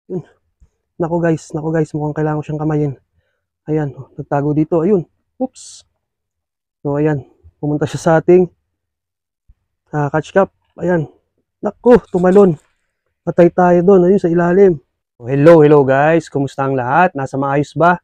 Yun. Naku guys, mukhang kailangan ko siyang kamayin. Ayan, nagtago dito, ayun. Oops. So ayan, pumunta siya sa ating catch cup. Ayan. Naku, tumalon. Patay tayo doon, ayun sa ilalim. Hello guys, kumusta ang lahat? Nasa maayos ba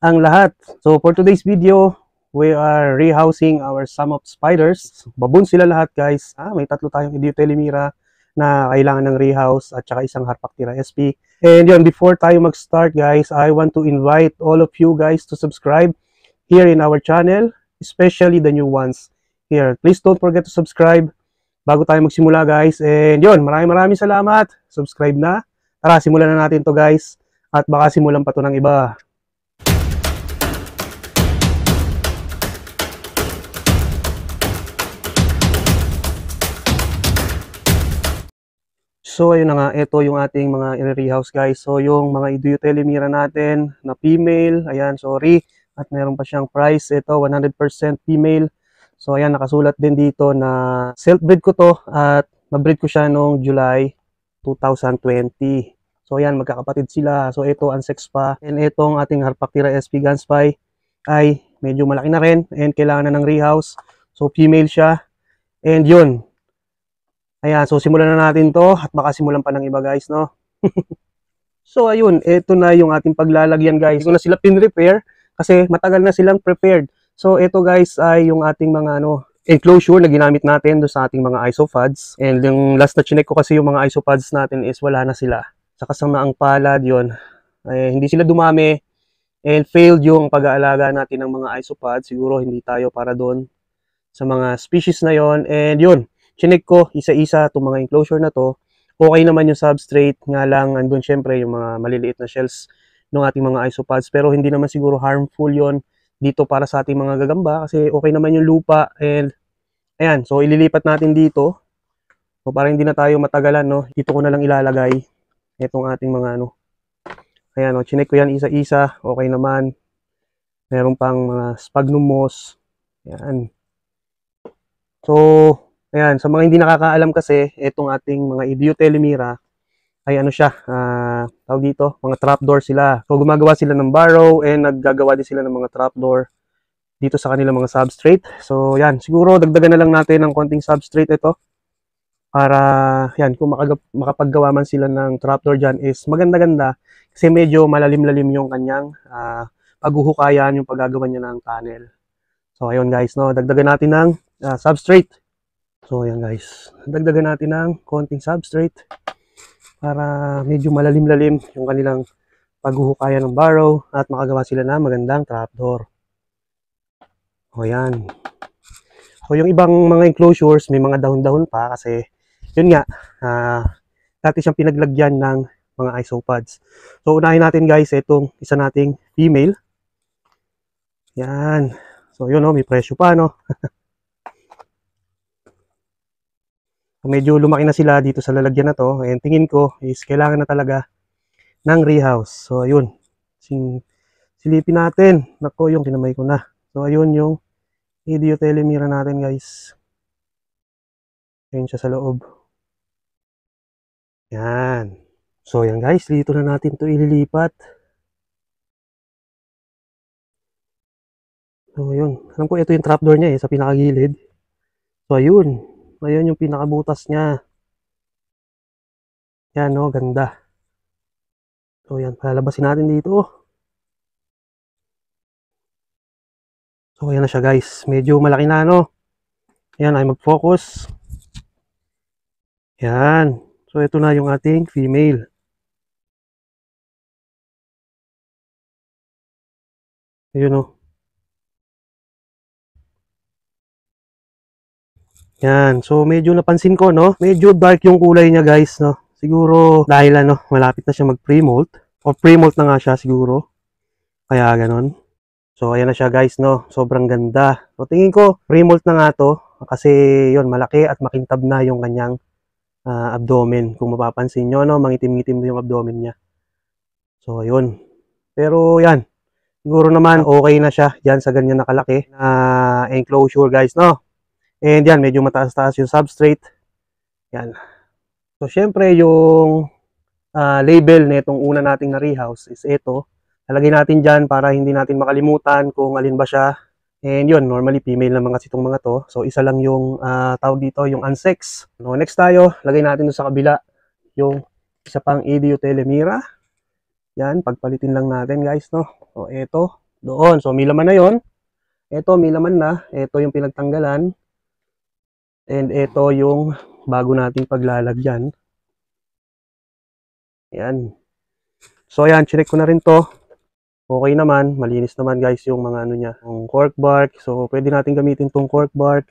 ang lahat? So for today's video, we are rehousing our sum of spiders. Baboon sila lahat guys. May tatlo tayong Idiotelemira na kailangan ng rehouse at saka isang Harpactira SP. And yun, before tayo mag-start guys, I want to invite all of you guys to subscribe here in our channel, especially the new ones here. Please don't forget to subscribe bago tayo magsimula guys. And yun, maraming salamat. Subscribe na. Tara, simulan na natin to guys. At baka simulan pa to ng iba. So ayun na nga, ito yung ating mga i-rehouse guys. So yung mga Idiotelemira natin na female, ayan, sorry. At meron pa siyang price, ito 100% female. So ayan, nakasulat din dito na self-breed ko to at na-breed ko siya noong July 2020. So ayan, magkakapatid sila. So ito, unsex pa. And itong ating Harpactira SP Gunspy ay medyo malaki na rin and kailangan na ng rehouse. So female siya. And yun, ayan, so simulan na natin to at baka simulan pa ng iba guys, no? So ayun, ito na yung ating paglalagyan guys. Hindi ko na sila pin-repair kasi matagal na silang prepared. So ito guys ay yung ating mga enclosure na ginamit natin do sa ating mga isopods. And yung last na chinek ko kasi yung mga isopods natin is wala na sila. Sa kasamaang palad yun, hindi sila dumami and failed yung pag-aalaga natin ng mga isopods. Siguro hindi tayo para doon sa mga species na yon. And yun, chinek ko isa-isa itong mga enclosure na to. Okay naman yung substrate, nga lang andun syempre yung mga maliliit na shells ng ating mga isopods, pero hindi naman siguro harmful yon dito para sa ating mga gagamba kasi okay naman yung lupa. And ayan, so ililipat natin dito. So para hindi na tayo matagalan, no, dito ko na lang ilalagay itong ating mga ayan, chinek ko yan isa-isa, okay naman. Meron pang mga sphagnum moss. Ayan. So ayan, sa mga hindi nakakaalam kasi, itong ating mga Idiotelemira ay siya, tawag dito, mga trapdoor sila. So gumagawa sila ng burrow and naggagawa din sila ng mga trapdoor dito sa kanilang mga substrate. So yan, siguro dagdagan na lang natin ng konting substrate ito para yan, kung makapaggawa man sila ng trapdoor dyan is maganda-ganda kasi medyo malalim-lalim yung kanyang paghuhukayan, yung paggagawa niya ng tunnel. So ayun guys, no, dagdagan natin ng substrate. So ayan guys, dagdagan natin ng konting substrate para medyo malalim-lalim yung kanilang paghuhukayan ng burrow at makagawa sila ng magandang trapdoor. O yan. So yung ibang mga enclosures may mga dahon-dahon pa kasi yun nga, dati siyang pinaglagyan ng mga isopods. So unahin natin guys itong isa nating female. Yan. So yun, may presyo pa, no? Medyo lumaki na sila dito sa lalagyan na to. And tingin ko is kailangan na talaga ng rehouse. So ayun, silipin natin. Nako, yung kinamay ko na. So ayun yung Idiotelemira natin guys. Ayun siya sa loob. Yan. So yan guys, dito na natin to ililipat. So yun, alam ko ito yung trapdoor niya sa pinakagilid. So ayun, ayun yung pinakabutas niya. Yan, no, ganda. So yan, palalabasin natin dito. So yan na siya guys, medyo malaki na, no. Yan, ay mag-focus. Yan. So ito na yung ating female. Ayun, no. Yan. So medyo napansin ko, no, medyo dark yung kulay niya guys, no. Siguro dahil malapit na siya mag-pre-molt o pre-molt na nga siya siguro. Kaya ganon. So ayan na siya guys, no. Sobrang ganda. So tingin ko pre-molt na nga to kasi yun, malaki at makintab na yung kanyang abdomen. Kung mapapansin nyo, no, mangitim-ngitim yung abdomen niya. So ayun. Pero yan, siguro naman okay na siya dyan sa ganyan nakalaki na enclosure guys, no. And yan, medyo mataas-taas yung substrate. Yan. So syempre yung label na itong una nating na rehouse is ito. Lalagay natin dyan para hindi natin makalimutan kung alin ba siya. And yun, normally female naman kasi itong mga to. So isa lang yung tawag dito, yung unsex. No, next tayo, lagay natin sa kabila yung isa pang EDU Telemira. Yan, pagpalitin lang natin guys, no. So ito, doon. So may laman na yon. Ito, may laman na. Ito yung pinagtanggalan. And ito yung bago nating paglalagyan. Yan. So ayan, chinek ko na rin to. Okay naman, malinis naman guys yung mga ano niya, yung cork bark. So pwede natin gamitin tong cork bark.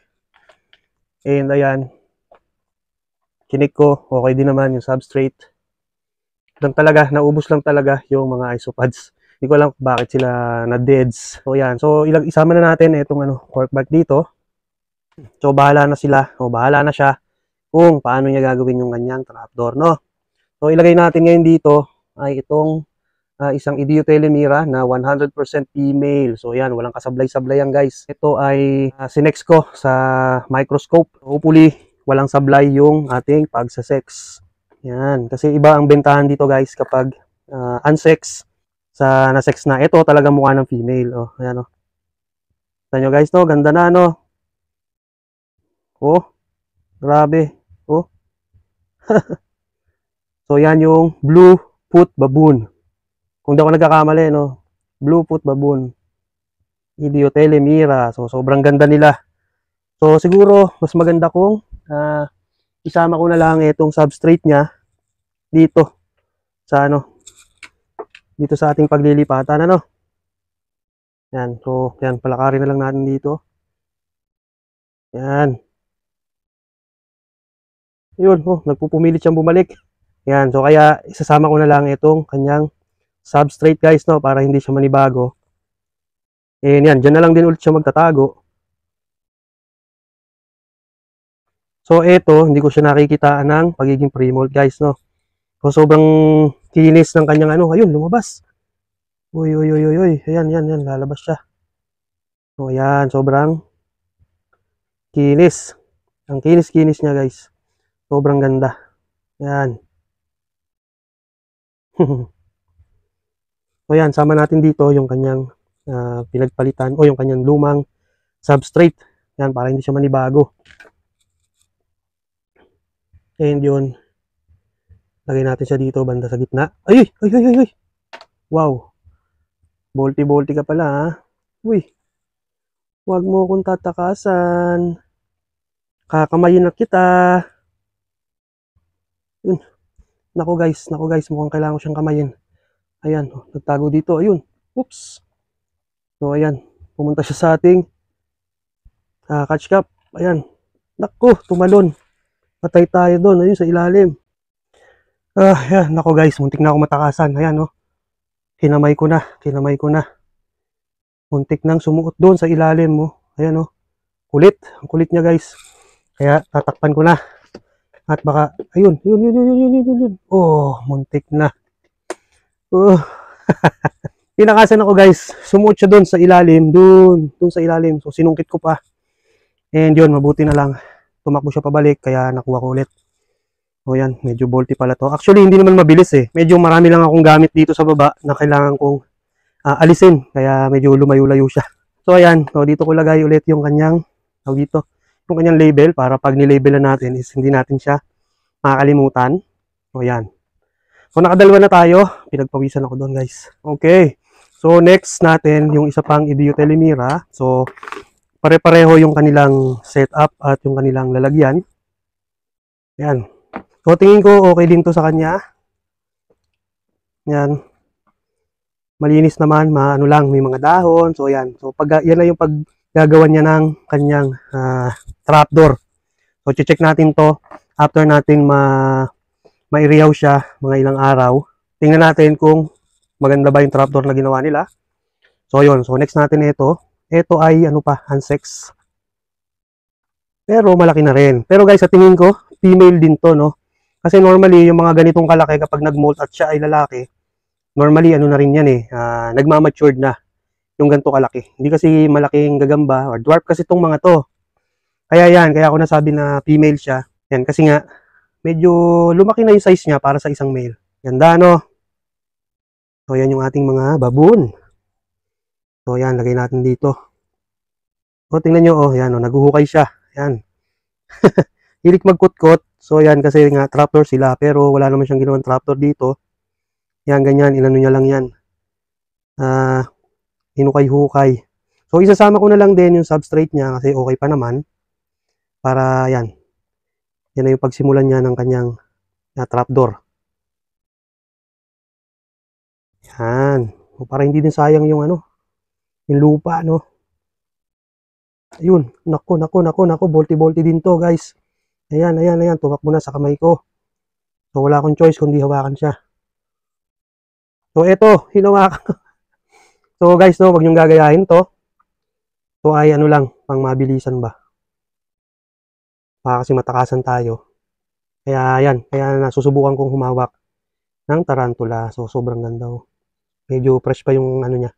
And ayan, chinek ko, okay din naman yung substrate. Lang talaga, naubos lang talaga yung mga isopads. Hindi ko alam bakit sila na-deads. So yan, so isama na natin itong cork bark dito. So bahala na sila, o bahala na siya kung paano niya gagawin yung kanyang trapdoor, no? So ilagay natin ngayon dito ay itong isang EDU Telemira na 100% female. So yan, walang kasablay-sablay yan guys. Ito ay sinex ko sa microscope. Hopefully, walang sablay yung ating pagsasex. Yan, kasi iba ang bentahan dito guys kapag unsex sa nasex na. Ito talaga mukha ng female. Oh, ayan oh. Tignan nyo guys, no? Ganda na, no? Oh, grabe. Oh. So yan yung blue foot baboon. Kung di ako nagkakamali, no? Blue foot baboon. EDU Telemira. So, sobrang ganda nila. So, siguro, mas maganda kung isama ko na lang itong substrate niya dito sa dito sa ating paglilipatan, ano? Yan. So, yan. Palakarin na lang natin dito. Yan. Yun. Oh, nagpupumilit siyang bumalik. Yan. So, kaya isasama ko na lang itong kanyang substrate guys, no, para hindi siya manibago. And yan, dyan na lang din ulit siya magtatago. So ito, hindi ko siya nakikitaan ng pagiging pre-mold guys, no. So sobrang kinis ng kanyang ayun, lumabas. Uy, ayan, lalabas siya. So ayan, sobrang kinis. Ang kinis-kinis niya guys. Sobrang ganda. Ayan. So yan, sama natin dito yung kanyang pinagpalitan o yung kanyang lumang substrate. Yan, para hindi siya manibago. And yun, lagay natin siya dito, banda sa gitna. Ay! Wow! Bolty-bolty ka pala, ha? Uy! Huwag mo akong tatakasan. Kakamayin na kita. Yun. Nako guys, mukhang kailangan ko siyang kamayin. Ayan, nagtago dito. Ayun. Oops. So, ayan. Pumunta siya sa ating catch cup. Ayan. Nako, tumalon. Patay tayo doon. Ayun, sa ilalim. Ayan. Nako guys, muntik na ako matakasan. Ayan, no. Kinamay ko na. Muntik nang sumuot doon sa ilalim mo. Ayan, no. Kulit. Ang kulit niya guys. Kaya, tatakpan ko na. At baka, ayun. Yun. Oh, muntik na. Pinakasan ako guys, sumuot siya doon sa ilalim, doon sa ilalim. So sinungkit ko pa. And yun, mabuti na lang tumakbo siya pabalik, kaya nakuha ko ulit. O yan, medyo bolty pala to. Actually, hindi naman mabilis eh. Medyo marami lang akong gamit dito sa baba na kailangan kong alisin. Kaya medyo lumayo-layo siya. So ayan, so dito ko lagay ulit yung kanyang, yung kanyang label para pag nilabel na natin is hindi natin siya makakalimutan. O yan. So nakadalawa na tayo, pinagpawisan ako doon guys. Okay, so next natin yung isa pang EDU Telemira. So pare-pareho yung kanilang setup at yung kanilang lalagyan. Yan. So tingin ko okay din to sa kanya. Yan. Malinis naman, maano lang, may mga dahon. So yan. So pag yan na yung paggagawa niya ng kanyang trapdoor. So check natin to after natin ma-iriyaw siya mga ilang araw. Tingnan natin kung maganda ba yung trapdoor na ginawa nila. So yun, so next natin ito. Ito ay unsex. Pero malaki na rin. Pero guys, sa tingin ko, female din to, no? Kasi normally, yung mga ganitong kalaki kapag nag-molt at siya ay lalaki, normally na rin yan eh, nagmamatured na yung ganito kalaki. Hindi kasi malaking gagamba or dwarf kasi itong mga to. Kaya yan, kaya ako nasabi na female siya. Yan, kasi nga, medyo lumaki na yung size niya para sa isang male. Ganda, no? So, yan yung ating mga baboon. So, yan, lagay natin dito. So, tingnan nyo, oh, yan, oh, naguhukay siya. Yan. Hilig magkutkot. So, yan, kasi nga, trapdoor sila. Pero, wala naman siyang ginawang trapdoor dito. Yan, ganyan, inano niya lang yan. Hinukay-hukay. So, isasama ko na lang din yung substrate niya kasi okay pa naman. Para, yan. Yan na yung pagsimulan niya ng kanyang trapdoor. Yan. O, para hindi din sayang yung ano, yung lupa, no? Ayun. Naku. Bolti-bolti din to, guys. Ayan. Tumak mo na sa kamay ko. So, wala akong choice kundi hawakan siya. So, eto. Hinawakan. So, guys, no, wag niyong gagayahin to. So, ay ano lang, pang mabilisan ba. Kasi matakasan tayo. Kaya, yan. Kaya nasusubukan kong humawak ng tarantula. So, sobrang ganda, oh. Medyo fresh pa yung ano niya.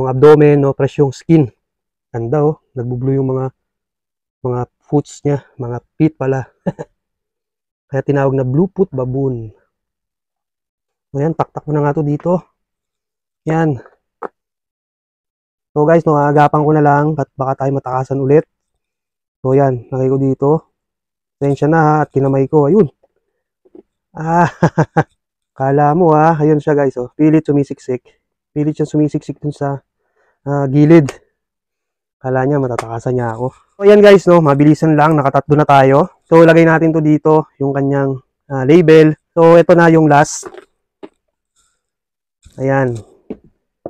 Yung abdomen, no, fresh yung skin. Ganda, oh. Nagbublue yung mga foots niya, mga feet pala. Kaya tinawag na blue foot baboon. So, yan, taktak mo na nga to dito. Yan. So, guys, no, agapan ko na lang at baka tayo matakasan ulit. So, yan, lagay ko dito. Tensya na, at kinamay ko. Ayun. Kala mo, ayun siya, guys, oh. Pilit sumisiksik. Pilit siya sumisiksik dun sa gilid. Kala niya matatakasan niya ako. So, ayan, guys, no, mabilisan lang, nakatatlo na tayo. So, lagay natin to dito, yung kanyang label. So, ito na yung last. Ayan.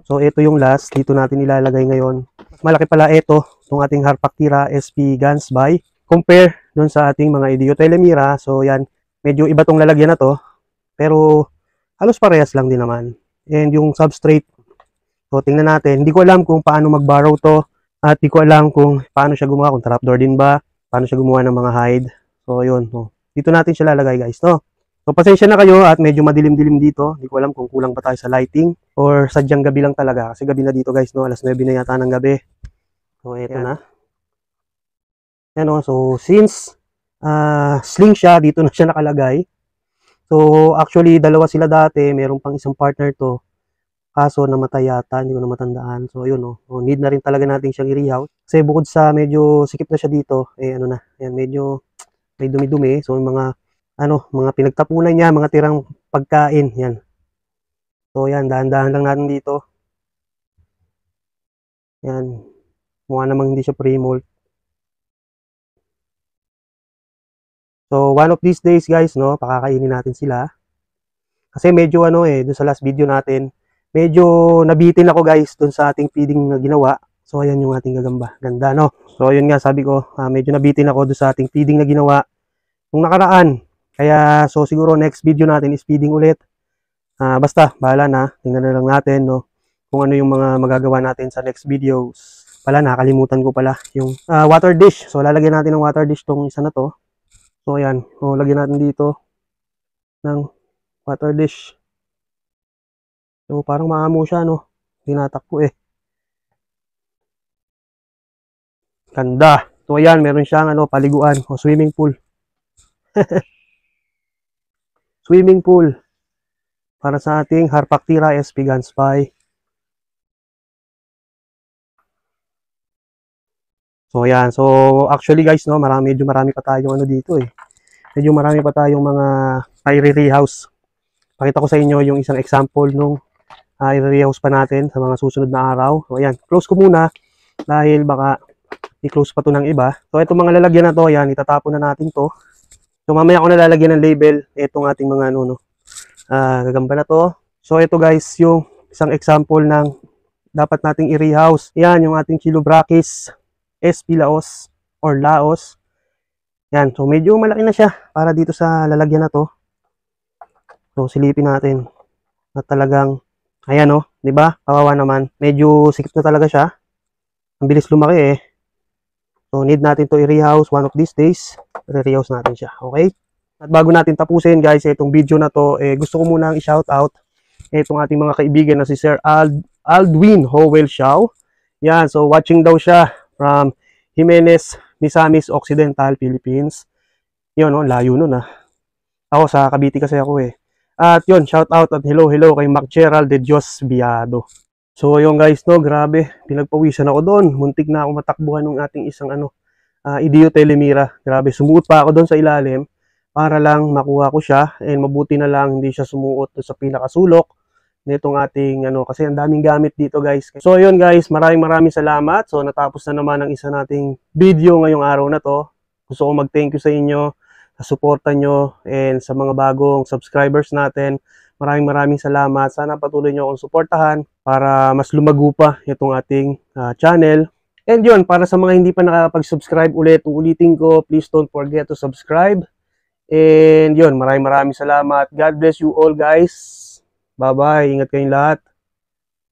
So, ito yung last. Dito natin ilalagay ngayon. Mas malaki pala ito, itong ating Harpactira SP Gansby. Compare dun sa ating mga Idiotelemira. So, yan. Medyo iba tong lalagyan na to. Pero, halos parehas lang din naman. And yung substrate. So, tingnan natin. Hindi ko alam kung paano mag-borrow to. At di ko alam kung paano siya gumawa, kung trapdoor din ba, paano siya gumawa ng mga hide. So, yun. No. Dito natin siya lalagay, guys, no? So, pasensya na kayo at medyo madilim-dilim dito. Di ko alam kung kulang pa tayo sa lighting or sadyang gabi lang talaga. Kasi gabi na dito, guys, no? Alas 9 na yata ng gabi. So, eto na. Yan, no? So, since sling siya, dito na siya nakalagay. So, actually, dalawa sila dati. Meron pang isang partner to. Kaso namatay yata, hindi ko na matandaan. So ayun, no. So, need na rin talaga natin siyang i-rehouse. Kasi bukod sa medyo sikip na siya dito, ano na, ayan, medyo may dumi-dumi. So mga pinagtapunan niya, mga tirang pagkain, yan. So yan, dahan-dahan lang natin dito. Yan. Mukha namang hindi siya pre-mold. So one of these days, guys, no, pakakainin natin sila. Kasi medyo doon sa last video natin, medyo nabitin ako, guys, doon sa ating feeding na ginawa. So, ayan yung ating gagamba. Ganda, no? So, ayun nga, sabi ko, medyo nabitin ako doon sa ating feeding na ginawa nung nakaraan. Kaya, so, siguro next video natin is feeding ulit. Basta, bahala na. Tingnan na lang natin, no? Kung ano yung mga magagawa natin sa next videos. Pala, nakalimutan ko pala yung water dish. So, lalagyan natin ng water dish tong isa na to. So, ayan. So, lagyan natin dito ng water dish. So, parang maamo siya, no? Tinatakbo eh. Ganda. So, ayan, meron siyang paliguan o swimming pool. Swimming pool. Para sa ating Harpactira SP Gansby. So, ayan. So, actually, guys, no, medyo marami pa tayong dito eh. Medyo marami pa tayong mga i-rehouse. Pakita ko sa inyo yung isang example nung i-rehouse pa natin sa mga susunod na araw. So, ayan. Close ko muna dahil baka i-close pa to ng iba. So, itong mga lalagyan na to, ayan, itatapon na natin to. So, mamaya ko nalalagyan ng label itong ating mga gagamba na to. So, ito, guys, yung isang example ng dapat nating i-rehouse. Yan, yung ating Chilobrachys SP Laos or Laos. Yan, so medyo malaki na siya para dito sa lalagyan na to. So, silipin natin. At talagang, ayan, oh, di ba? Kawawa naman. Medyo sikip na talaga siya. Ang bilis lumaki eh. So, need natin to i-rehouse one of these days. I-rehouse natin siya, okay? At bago natin tapusin, guys, itong video na to, gusto ko munang i-shout out itong ating mga kaibigan na si Sir Aldwin Howell Shaw. Yan, so watching daw siya from Jimenez, Misamis Occidental, Philippines. Yun, no, layo nun ah. Ako sa Cavite kasi ako eh. At yun, shout out at hello kay Mac Gerald de Dios Biado. So yun guys, no, grabe, pinagpawisan ako doon. Muntik na ako matakbuhan ng ating isang Idio Telemira. Grabe, sumuot pa ako doon sa ilalim para lang makuha ko siya, and mabuti na lang hindi siya sumuot sa pinakasulok nitong ating kasi ang daming gamit dito guys. So yun guys, maraming salamat. So natapos na naman ang isa nating video ngayong araw na to. Gusto ko mag-thank you sa inyo sa suporta nyo and sa mga bagong subscribers natin. Maraming salamat. Sana patuloy nyo akong suportahan para mas lumago pa itong ating channel. And yun, para sa mga hindi pa nakapag-subscribe ulitin ko, please don't forget to subscribe. And yun, maraming salamat. God bless you all guys. Bye-bye. Ingat kayong lahat.